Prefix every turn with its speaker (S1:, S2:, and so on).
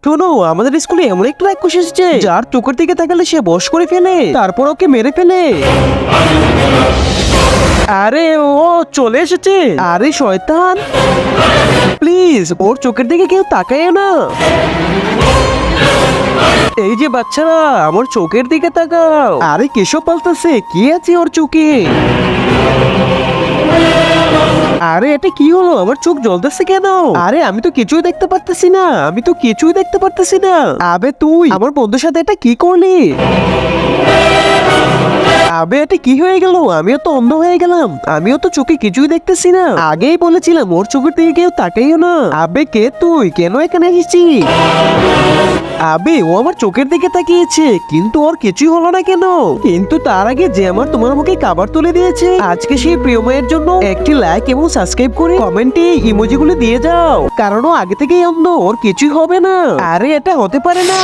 S1: শোনো, আমাদের স্কুলে এমন একটা রাক্ষস এসেছে যার চোখের দিকে তাকালে সে বশ করে ফেলে, তারপর ওকে মেরে ফেলে। আরে ও চলে এসেছে। আরে শয়তান, প্লিজ ওর চোখের দিকে কেউ তাকায় না। এই যে বাচ্চারা, আমার চোখের দিকে তাকাও। আরে কেশব পাল্টাছে, কি আছে ওর চোখে? আরে এটা কি হলো? আমার চোখ জ্বলতেছে কেন? আরে আমি তো কিছুই দেখতে পারতেছি না, আমি তো কিছুই দেখতে পারতেছি না। আবে তুই আমার বন্ধুর সাথে এটা কি করলি? আবে এটা কি হয়ে গেল? আমিও তো অন্ধ হয়ে গেলাম, আমিও তো চোখে কিছুই দেখতেছি না। আগেই বলেছিলাম ওর চোখের দিকে কেউ তাকাইও না। আবে কে তুই? কেন এখানে এসেছিস? আবে ও আমার চোখের দিকে তাকিয়েছে, কিন্তু ওর কিছুই হলো না কেন? কিন্তু তার আগে যে আমার তোমার মুখে খাবার তুলে দিয়েছে, আজকে সেই প্রিয় মায়ের জন্য একটি লাইক এবং সাবস্ক্রাইব করে কমেন্টে ইমোজিগুলো দিয়ে যাও, কারণ ও আগে থেকেই অন্ধ, ওর কিছুই হবে না। আরে এটা হতে পারে না।